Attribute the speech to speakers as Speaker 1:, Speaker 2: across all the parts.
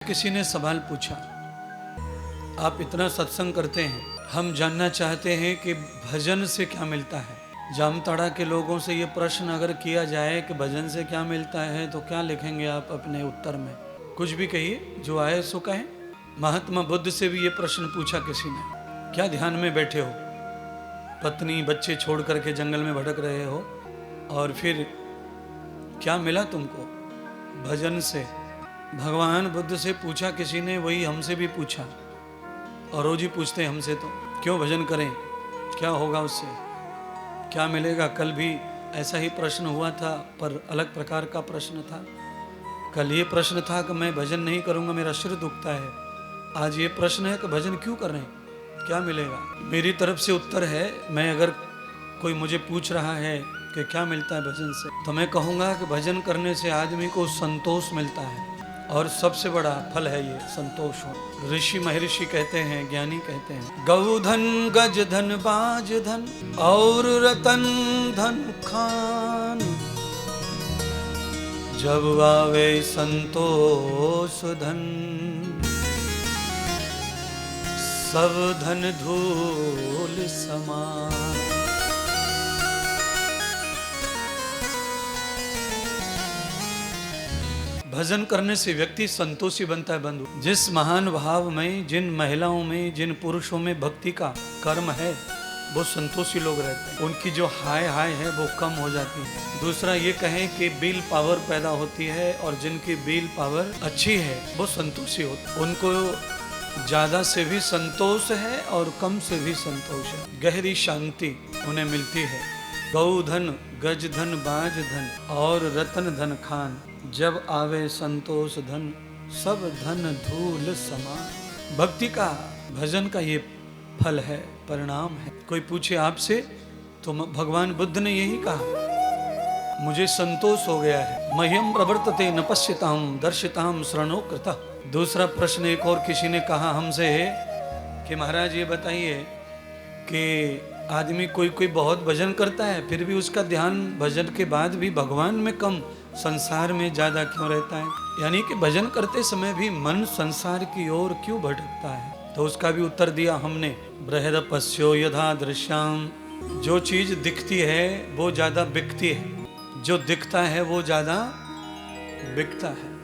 Speaker 1: किसी ने सवाल पूछा, आप इतना सत्संग करते हैं, हम जानना चाहते हैं कि भजन से क्या मिलता है। जामताड़ा के लोगों से ये प्रश्न अगर किया जाए कि भजन से क्या मिलता है तो क्या लिखेंगे आप अपने उत्तर में? कुछ भी कहिए, जो आए सो कहें। महात्मा बुद्ध से भी ये प्रश्न पूछा किसी ने, क्या ध्यान में बैठे हो, पत्नी बच्चे छोड़ करके जंगल में भटक रहे हो, और फिर क्या मिला तुमको भजन से? भगवान बुद्ध से पूछा किसी ने, वही हमसे भी पूछा, और रोज ही पूछते हैं हमसे, तो क्यों भजन करें, क्या होगा उससे, क्या मिलेगा। कल भी ऐसा ही प्रश्न हुआ था, पर अलग प्रकार का प्रश्न था। कल ये प्रश्न था कि मैं भजन नहीं करूंगा, मेरा सिर दुखता है। आज ये प्रश्न है कि भजन क्यों कर रहे हैं, क्या मिलेगा। मेरी तरफ से उत्तर है, मैं अगर कोई मुझे पूछ रहा है कि क्या मिलता है भजन से, तो मैं कहूँगा कि भजन करने से आदमी को संतोष मिलता है, और सबसे बड़ा फल है ये संतोष हो। ऋषि महर्षि कहते हैं, ज्ञानी कहते हैं, गौ धन गज धन बाज धन और रतन धन खान, जब आवे संतोष धन सब धन धूल समान। भजन करने से व्यक्ति संतोषी बनता है बंधु। जिस महान भाव में, जिन महिलाओं में, जिन पुरुषों में भक्ति का कर्म है, वो संतोषी लोग रहते हैं। उनकी जो हाय हाय है वो कम हो जाती है। दूसरा ये कहें कि बिल पावर पैदा होती है, और जिनकी बिल पावर अच्छी है वो संतोषी होते हैं। उनको ज्यादा से भी संतोष है और कम से भी संतोष है। गहरी शांति उन्हें मिलती है। गौ धन गज धन बाज धन और रतन धन खान, जब आवे संतोष धन सब धन धूल समान। भक्ति का, भजन का ये फल है, परिणाम है। कोई पूछे आपसे तो भगवान बुद्ध ने यही कहा, मुझे संतोष हो गया है। मह्यम प्रवर्तते न पश्यताम दर्शिताम शरणो कृतः। दूसरा प्रश्न एक और किसी ने कहा हमसे है कि महाराज ये बताइए कि आदमी कोई बहुत भजन करता है, फिर भी उसका ध्यान भजन के बाद भी भगवान में कम, संसार में ज्यादा क्यों रहता है। यानी कि भजन करते समय भी मन संसार की ओर क्यों भटकता है। तो उसका भी उत्तर दिया हमने, बृहद पश्यो यथा दृश्याम। जो चीज दिखती है वो ज्यादा बिकती है, जो दिखता है वो ज्यादा बिकता है,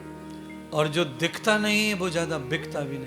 Speaker 1: और जो दिखता नहीं है वो ज्यादा बिकता भी नहीं।